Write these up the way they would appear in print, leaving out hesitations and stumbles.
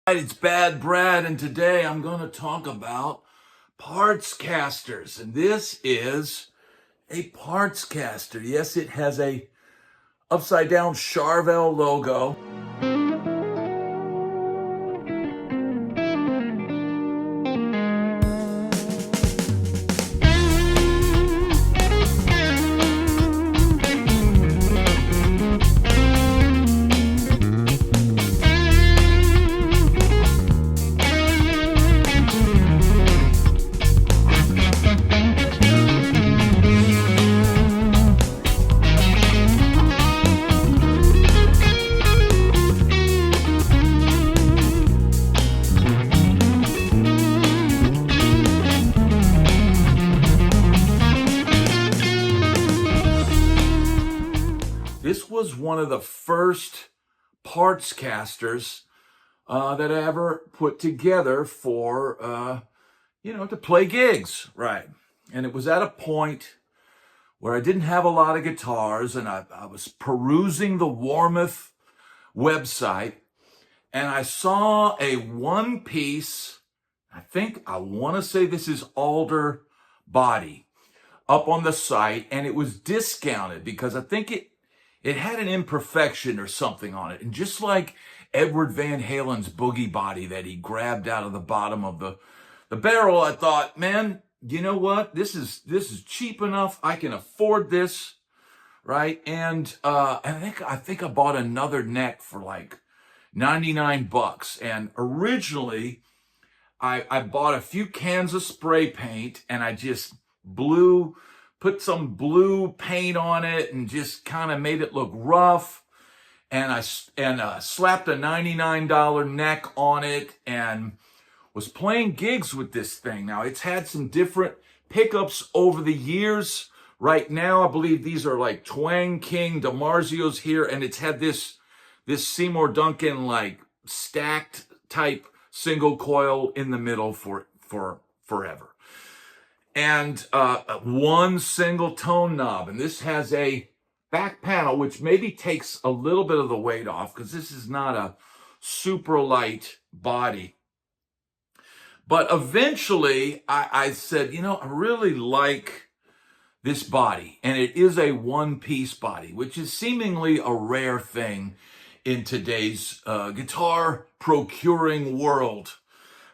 It's Bad Brad, and today I'm going to talk about parts casters. And this is a parts caster. Yes, it has a upside down Charvel logo. This was one of the first parts casters that I ever put together for, to play gigs, right? And it was at a point where I didn't have a lot of guitars, and I was perusing the Warmoth website, and I saw a one-piece, I want to say this is alder body, up on the site, and it was discounted because I think it had an imperfection or something on it. And just like Edward Van Halen's boogie body that he grabbed out of the bottom of the barrel, I thought, man, you know what? This is cheap enough. I can afford this, right? And I think I bought another neck for like $99. And originally, I bought a few cans of spray paint, and I just put some blue paint on it and just kind of made it look rough. And I slapped a $99 neck on it and was playing gigs with this thing. Now, it's had some different pickups over the years. Right now, I believe these are like Twang King DiMarzios here, and it's had this Seymour Duncan like stacked type single coil in the middle for forever. And one single tone knob. And this has a back panel, which maybe takes a little bit of the weight off because this is not a super light body. But eventually I said, I really like this body. And it is a one-piece body, which is seemingly a rare thing in today's guitar procuring world,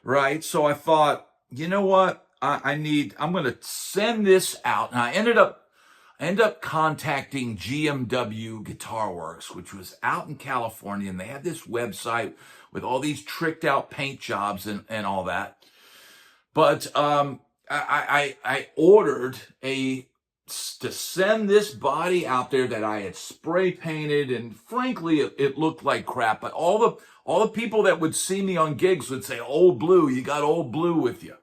right? So I thought, you know what? I'm going to send this out. And I ended up contacting GMW Guitar Works, which was out in California. And they had this website with all these tricked out paint jobs and all that. But I ordered to send this body out there that I had spray painted. And frankly, it looked like crap. But all the people that would see me on gigs would say, "Old Blue, you got Old Blue with you."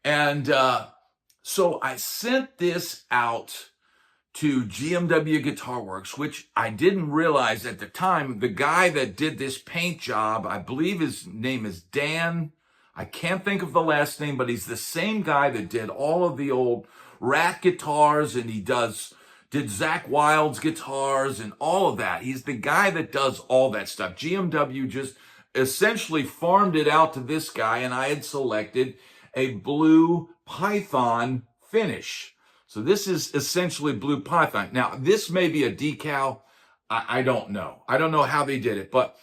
And so I sent this out to GMW Guitar Works, which I didn't realize at the time. The guy that did this paint job, I believe his name is Dan. I can't think of the last name, but he's the same guy that did all of the old Rat guitars, and he did Zakk Wylde's guitars and all of that. He's the guy that does all that stuff. GMW just essentially farmed it out to this guy, and I had selected a blue python finish. So this is essentially blue python. Now, this may be a decal. I don't know. I don't know how they did it, but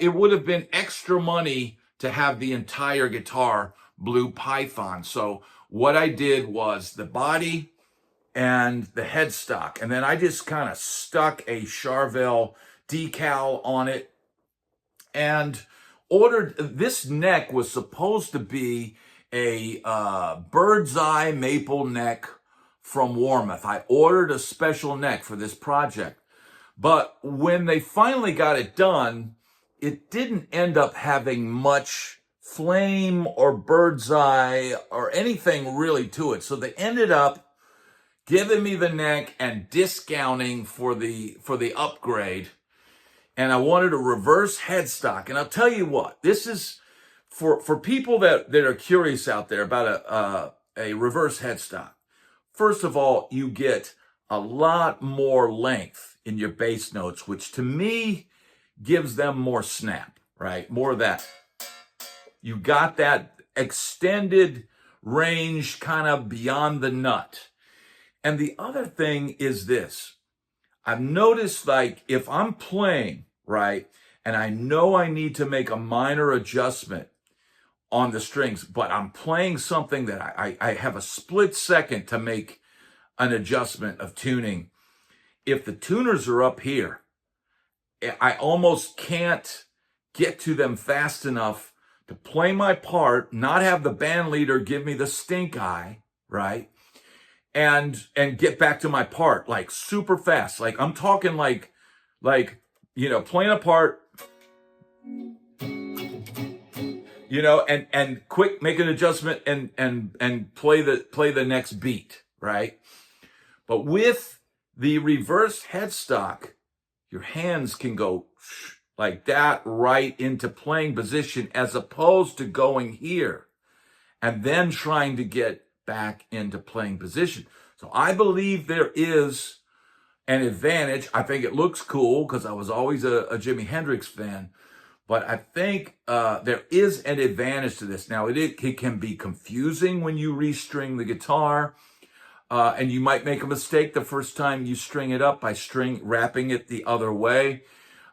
it would have been extra money to have the entire guitar blue python. So what I did was the body and the headstock, and then I just kind of stuck a Charvel decal on it and ordered. This neck was supposed to be a bird's eye maple neck from Warmoth. I ordered a special neck for this project. But when they finally got it done, it didn't end up having much flame or bird's eye or anything really to it. So they ended up giving me the neck and discounting for the upgrade. And I wanted a reverse headstock. And I'll tell you what, this is for people that are curious out there about a reverse headstock. First of all, you get a lot more length in your bass notes, which to me gives them more snap, right? More of that. You got that extended range kind of beyond the nut. And the other thing is this. I've noticed, like, if I'm playing, right, and I know I need to make a minor adjustment on the strings, but I'm playing something that I have a split second to make an adjustment of tuning. If the tuners are up here, I almost can't get to them fast enough to play my part, not have the band leader give me the stink eye, right? And get back to my part, like super fast. Like I'm talking like, playing a part, and quick, make an adjustment and play the next beat, right? But with the reverse headstock, your hands can go like that right into playing position, as opposed to going here and then trying to get back into playing position. So I believe there is an advantage. I think it looks cool because I was always a Jimi Hendrix fan, but I think there is an advantage to this. Now, it can be confusing when you restring the guitar, and you might make a mistake the first time you string it up by wrapping it the other way.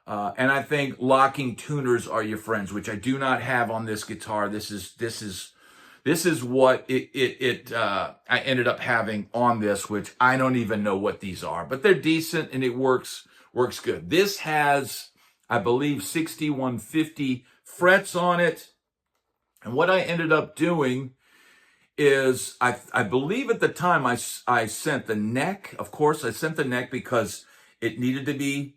And I think locking tuners are your friends, which I do not have on this guitar. This is what I ended up having on this, which I don't even know what these are, but they're decent and it works good. This has, I believe, 6150 frets on it. And what I ended up doing is, I believe at the time I sent the neck. Of course, I sent the neck because it needed to be,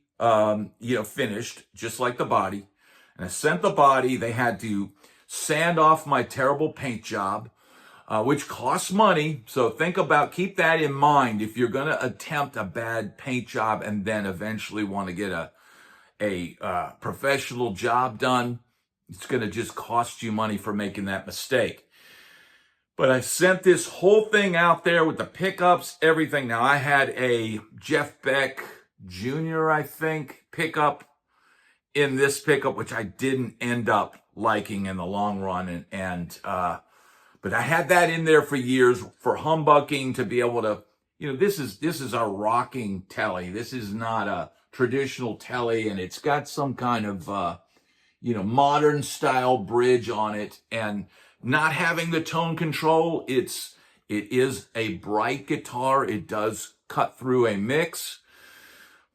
finished just like the body. And I sent the body. They had to sand off my terrible paint job, which costs money. So keep that in mind if you're going to attempt a bad paint job and then eventually want to get a professional job done. It's going to just cost you money for making that mistake. But I sent this whole thing out there with the pickups, everything. Now, I had a Jeff Beck Jr., I think, pickup in this pickup, which I didn't end up liking in the long run. But I had that in there for years for humbucking, to be able to, this is a rocking Tele. This is not a traditional Tele, and it's got some kind of, modern style bridge on it. And not having the tone control, it is a bright guitar. It does cut through a mix.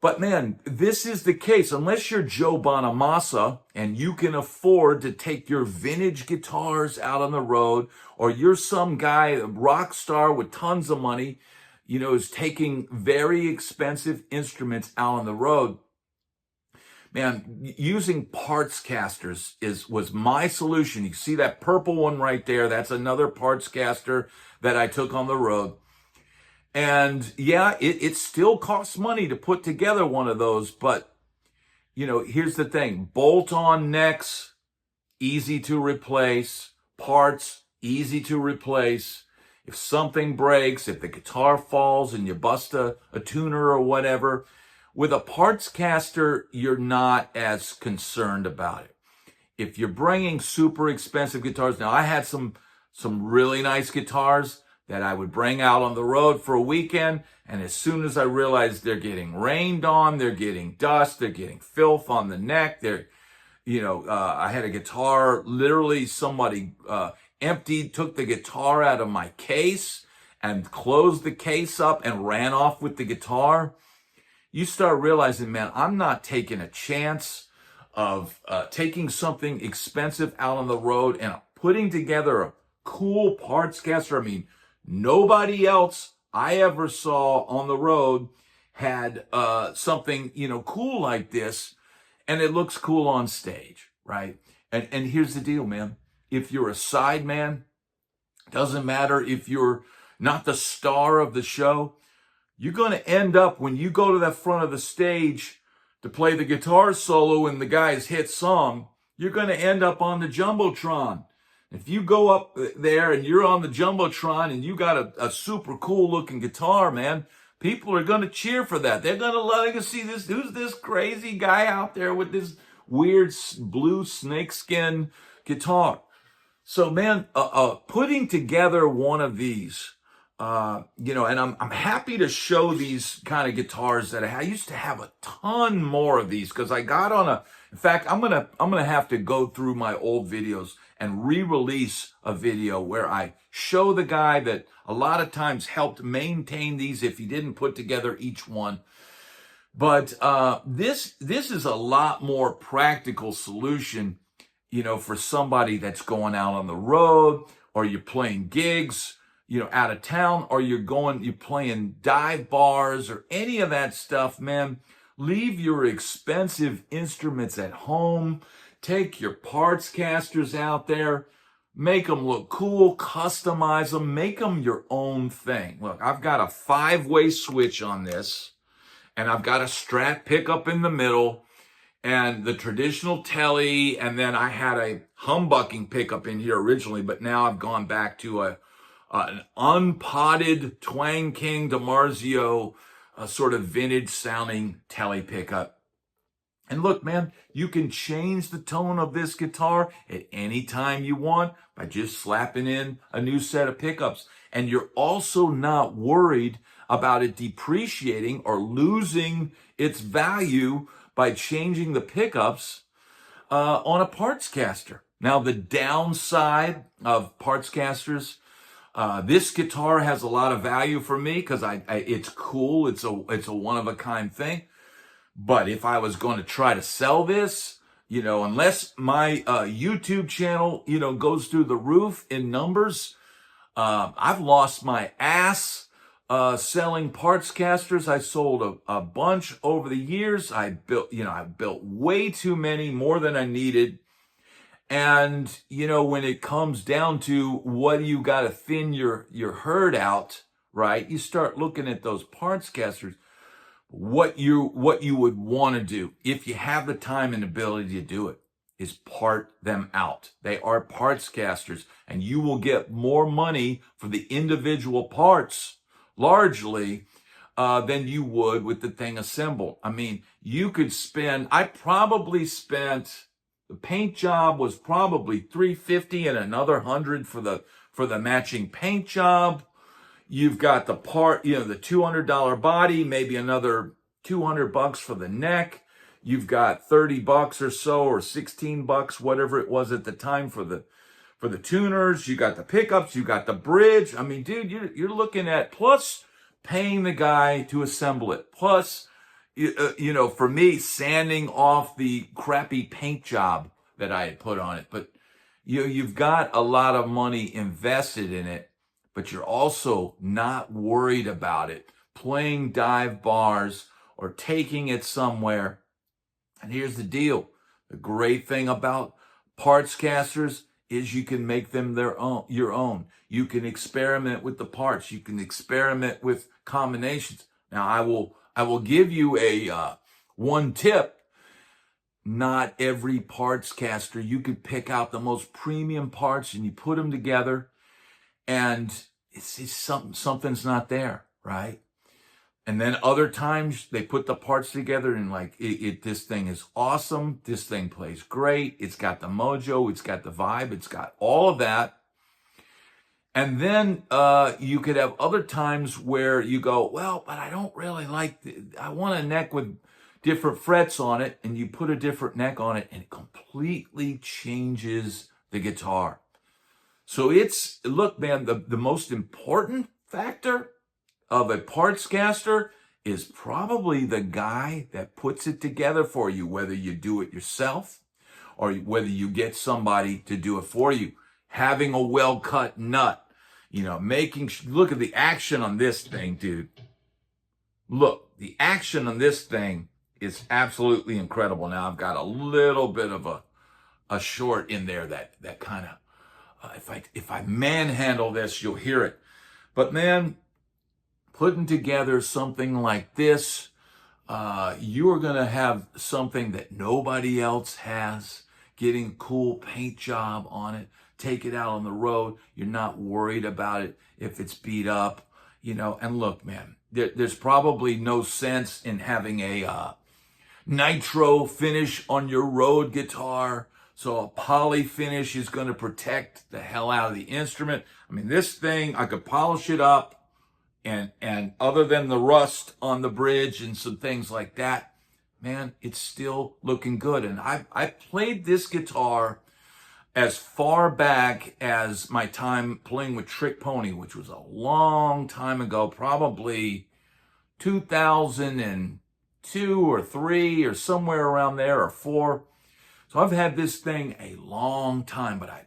But man, this is the case. Unless you're Joe Bonamassa and you can afford to take your vintage guitars out on the road, or you're some guy, a rock star with tons of money, is taking very expensive instruments out on the road, man, using Parts-Casters was my solution. You see that purple one right there? That's another Parts-Caster that I took on the road. And yeah, it still costs money to put together one of those. But, here's the thing. Bolt-on necks, easy to replace. Parts, easy to replace. If something breaks, if the guitar falls and you bust a tuner or whatever, with a Parts-Caster, you're not as concerned about it. If you're bringing super expensive guitars, now I had some really nice guitars that I would bring out on the road for a weekend, and as soon as I realized they're getting rained on, they're getting dust, they're getting filth on the neck, I had a guitar, literally somebody took the guitar out of my case and closed the case up and ran off with the guitar. You start realizing, man, I'm not taking a chance of taking something expensive out on the road and putting together a cool Parts-Caster. I mean, nobody else I ever saw on the road had something, cool like this, and it looks cool on stage, right? And here's the deal, man. If you're a side man, doesn't matter if you're not the star of the show, you're going to end up, when you go to the front of the stage to play the guitar solo in the guy's hit song, you're going to end up on the Jumbotron. If you go up there and you're on the Jumbotron and you got a super cool looking guitar, man, people are going to cheer for that. They're going to love to see this. Who's this crazy guy out there with weird blue snakeskin guitar. So man, putting together one of these, and I'm happy to show these kind of guitars that I used to have a ton more of these because I got on in fact, I'm gonna have to go through my old videos and re-release a video where I show the guy that a lot of times helped maintain these if he didn't put together each one. But this is a lot more practical solution, for somebody that's going out on the road, or you're playing gigs, out of town, or you're playing dive bars or any of that stuff, man. Leave your expensive instruments at home. Take your parts casters out there. Make them look cool, customize them, make them your own thing. Look, I've got a 5-way switch on this, and I've got a Strat pickup in the middle, and the traditional Tele, and then I had a humbucking pickup in here originally, but now I've gone back to an unpotted Twang King DiMarzio, sort of vintage sounding Tele pickup. And look, man, you can change the tone of this guitar at any time you want by just slapping in a new set of pickups. And you're also not worried about it depreciating or losing its value by changing the pickups on a parts caster. Now, the downside of parts casters, this guitar has a lot of value for me because it's cool. It's a one-of-a-kind thing. But if I was going to try to sell this, unless my YouTube channel, goes through the roof in numbers, I've lost my ass selling parts casters. I sold a bunch over the years. I built way too many, more than I needed. And, when it comes down to what you got to thin your herd out, right? You start looking at those parts casters. What you would want to do, if you have the time and ability to do it, is part them out. They are parts casters, and you will get more money for the individual parts, largely, than you would with the thing assembled. I mean, I probably spent, the paint job was probably $350 and another $100 for the matching paint job. You've got the part, the $200 body, maybe another $200 for the neck. You've got $30 or so, or $16, whatever it was at the time for the tuners. You got the pickups, you got the bridge. I mean, dude, you're looking at, plus paying the guy to assemble it, plus, for me, sanding off the crappy paint job that I had put on it. But you've got a lot of money invested in it, but you're also not worried about it playing dive bars or taking it somewhere. And here's the deal. The great thing about parts casters is you can make them your own. You can experiment with the parts. You can experiment with combinations. Now, I will give you one tip. Not every parts caster, you could pick out the most premium parts and you put them together, and it's something's not there, right? And then other times they put the parts together and this thing is awesome. This thing plays great. It's got the mojo. It's got the vibe. It's got all of that. And then you could have other times where you go, well, but I don't really I want a neck with different frets on it, and you put a different neck on it and it completely changes the guitar. So look, man, the most important factor of a parts caster is probably the guy that puts it together for you, whether you do it yourself or whether you get somebody to do it for you. Having a well-cut nut, look at the action on this thing, dude. Look, the action on this thing is absolutely incredible. Now I've got a little bit of a short in there that kind of, if I manhandle this, you'll hear it. But man, putting together something like this, you're going to have something that nobody else has, getting a cool paint job on it, take it out on the road. You're not worried about it if it's beat up, and look, man, there's probably no sense in having a nitro finish on your road guitar. So a poly finish is going to protect the hell out of the instrument. I mean, this thing, I could polish it up, and other than the rust on the bridge and some things like that, man, it's still looking good. And I played this guitar as far back as my time playing with Trick Pony, which was a long time ago, probably 2002 or 3 or somewhere around there, or 4. So I've had this thing a long time, but I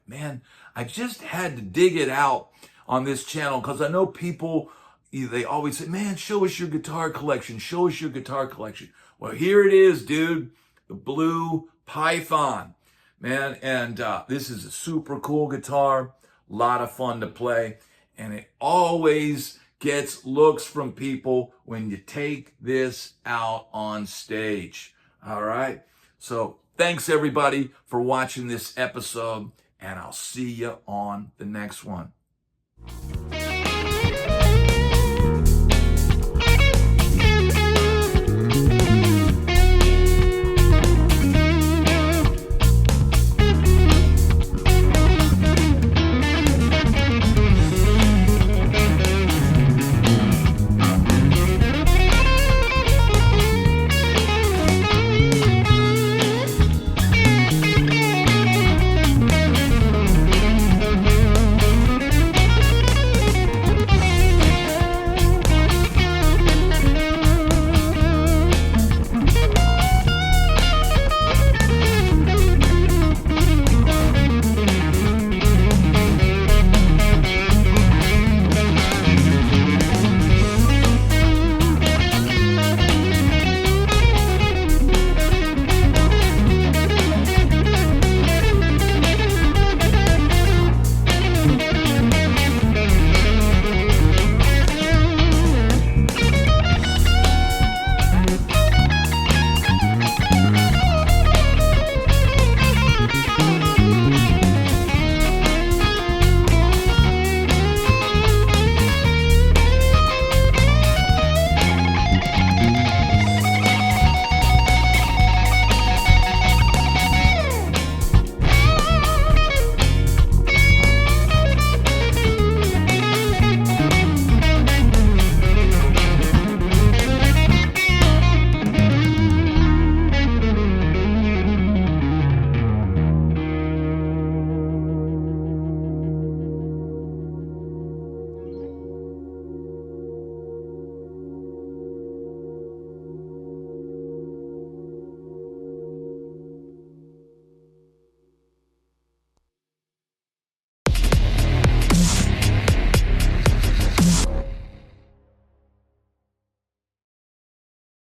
just had to dig it out on this channel, because I know people, they always say, man, show us your guitar collection, show us your guitar collection. Well, here it is, dude, the Blue Python, man. And this is a super cool guitar, a lot of fun to play, and it always gets looks from people when you take this out on stage. All right, so thanks everybody for watching this episode, and I'll see you on the next one.